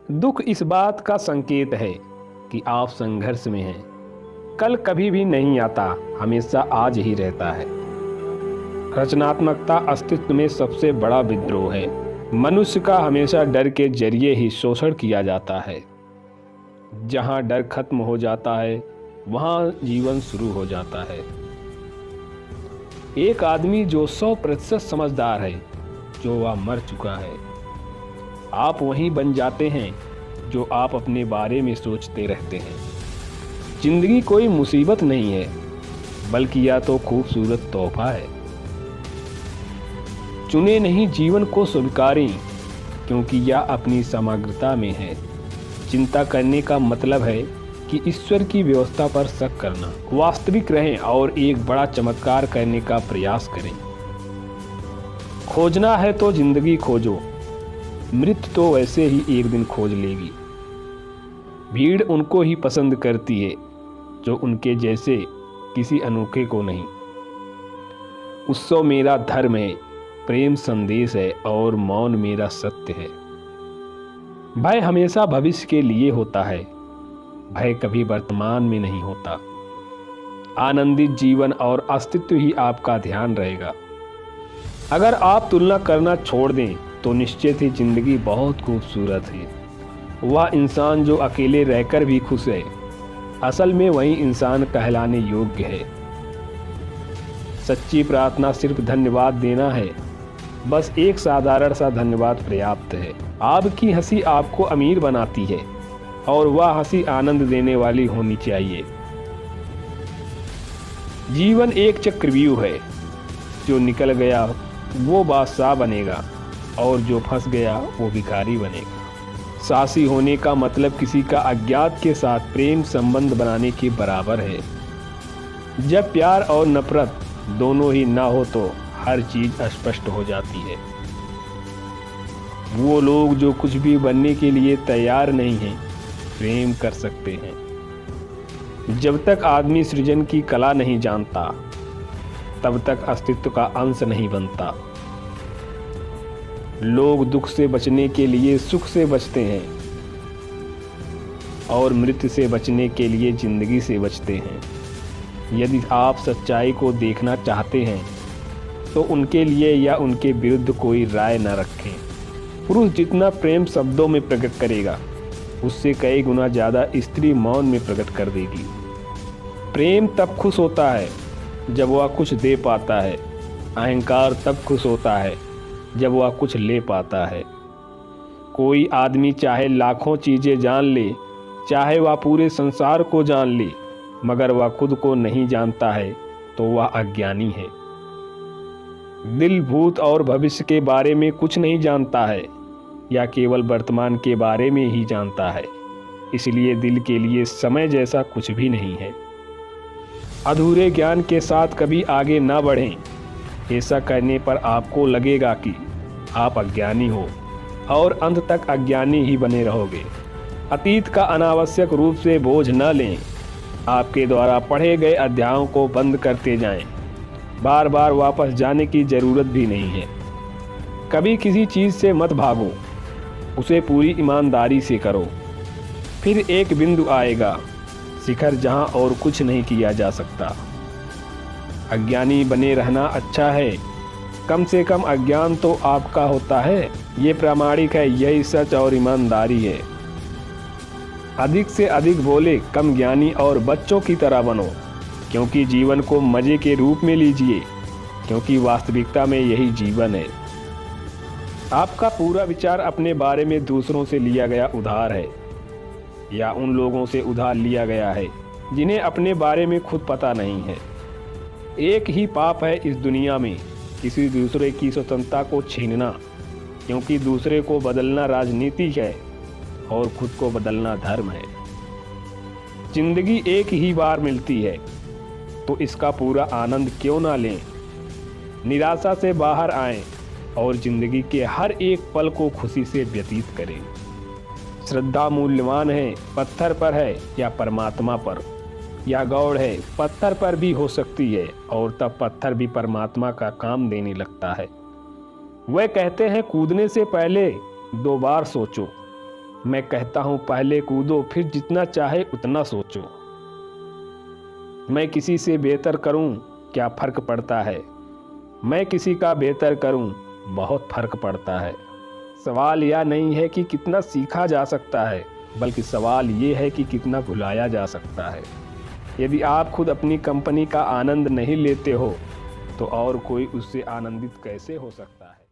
दुख इस बात का संकेत है कि आप संघर्ष में हैं। कल कभी भी नहीं आता, हमेशा आज ही रहता है। रचनात्मकता अस्तित्व में सबसे बड़ा विद्रोह है। मनुष्य का हमेशा डर के जरिए ही शोषण किया जाता है। जहाँ डर खत्म हो जाता है वहाँ जीवन शुरू हो जाता है। एक आदमी जो 100% समझदार है, जो वह मर चुका है। आप वही बन जाते हैं जो आप अपने बारे में सोचते रहते हैं। जिंदगी कोई मुसीबत नहीं है, बल्कि या तो खूबसूरत तोहफा है। चुने नहीं जीवन को स्वीकारें, क्योंकि यह अपनी समग्रता में है। चिंता करने का मतलब है कि ईश्वर की व्यवस्था पर शक करना। वास्तविक रहें और एक बड़ा चमत्कार करने का प्रयास करें। खोजना है तो जिंदगी खोजो, मृत्यु तो वैसे ही एक दिन खोज लेगी। भीड़ उनको ही पसंद करती है जो उनके जैसे किसी अनोखे को नहीं। उत्सव मेरा धर्म है, प्रेम संदेश है और मौन मेरा सत्य है। भय हमेशा भविष्य के लिए होता है, भय कभी वर्तमान में नहीं होता। आनंदित जीवन और अस्तित्व ही आपका ध्यान रहेगा। अगर आप तुलना करना छोड़ दें तो निश्चित ही जिंदगी बहुत खूबसूरत है। वह इंसान जो अकेले रहकर भी खुश है, असल में वही इंसान कहलाने योग्य है। सच्ची प्रार्थना सिर्फ धन्यवाद देना है, बस एक साधारण सा धन्यवाद पर्याप्त है। आपकी हंसी आपको अमीर बनाती है और वह हंसी आनंद देने वाली होनी चाहिए। जीवन एक चक्रव्यूह है, जो निकल गया वो बादशाह बनेगा और जो फंस गया वो भिखारी बनेगा। साहसी होने का मतलब किसी का अज्ञात के साथ प्रेम संबंध बनाने के बराबर है। जब प्यार और नफरत दोनों ही ना हो तो हर चीज स्पष्ट हो जाती है। वो लोग जो कुछ भी बनने के लिए तैयार नहीं हैं, प्रेम कर सकते हैं। जब तक आदमी सृजन की कला नहीं जानता, तब तक अस्तित्व का अंश नहीं बनता। लोग दुख से बचने के लिए सुख से बचते हैं और मृत्यु से बचने के लिए जिंदगी से बचते हैं। यदि आप सच्चाई को देखना चाहते हैं तो उनके लिए या उनके विरुद्ध कोई राय न रखें। पुरुष जितना प्रेम शब्दों में प्रकट करेगा, उससे कई गुना ज़्यादा स्त्री मौन में प्रकट कर देगी। प्रेम तब खुश होता है जब वह कुछ दे पाता है। अहंकार तब खुश होता है जब वह कुछ ले पाता है। कोई आदमी चाहे लाखों चीज़ें जान ले, चाहे वह पूरे संसार को जान ले, मगर वह खुद को नहीं जानता है तो वह अज्ञानी है। दिल भूत और भविष्य के बारे में कुछ नहीं जानता है या केवल वर्तमान के बारे में ही जानता है। इसलिए दिल के लिए समय जैसा कुछ भी नहीं है। अधूरे ज्ञान के साथ कभी आगे ना बढ़ें। ऐसा करने पर आपको लगेगा कि आप अज्ञानी हो और अंत तक अज्ञानी ही बने रहोगे। अतीत का अनावश्यक रूप से बोझ न लें। आपके द्वारा पढ़े गए अध्यायों को बंद करते जाएं। बार बार वापस जाने की ज़रूरत भी नहीं है। कभी किसी चीज़ से मत भागो, उसे पूरी ईमानदारी से करो। फिर एक बिंदु आएगा, शिखर जहां और कुछ नहीं किया जा सकता। अज्ञानी बने रहना अच्छा है, कम से कम अज्ञान तो आपका होता है। ये प्रामाणिक है, यही सच और ईमानदारी है। अधिक से अधिक बोले, कम ज्ञानी और बच्चों की तरह बनो, क्योंकि जीवन को मज़े के रूप में लीजिए, क्योंकि वास्तविकता में यही जीवन है। आपका पूरा विचार अपने बारे में दूसरों से लिया गया उधार है, या उन लोगों से उधार लिया गया है जिन्हें अपने बारे में खुद पता नहीं है। एक ही पाप है इस दुनिया में, किसी दूसरे की स्वतंत्रता को छीनना, क्योंकि दूसरे को बदलना राजनीति है और खुद को बदलना धर्म है। जिंदगी एक ही बार मिलती है, तो इसका पूरा आनंद क्यों ना लें। निराशा से बाहर आएं और जिंदगी के हर एक पल को खुशी से व्यतीत करें। श्रद्धा मूल्यवान है, पत्थर पर है या परमात्मा पर। या गौड़ है, पत्थर पर भी हो सकती है और तब पत्थर भी परमात्मा का काम देने लगता है। वह कहते हैं कूदने से पहले 2 बार सोचो, मैं कहता हूँ पहले कूदो, फिर जितना चाहे उतना सोचो। मैं किसी से बेहतर करूँ, क्या फ़र्क पड़ता है। मैं किसी का बेहतर करूँ, बहुत फ़र्क पड़ता है। सवाल यह नहीं है कि कितना सीखा जा सकता है, बल्कि सवाल ये है कि कितना भुलाया जा सकता है। यदि आप खुद अपनी कंपनी का आनंद नहीं लेते हो, तो और कोई उससे आनंदित कैसे हो सकता है।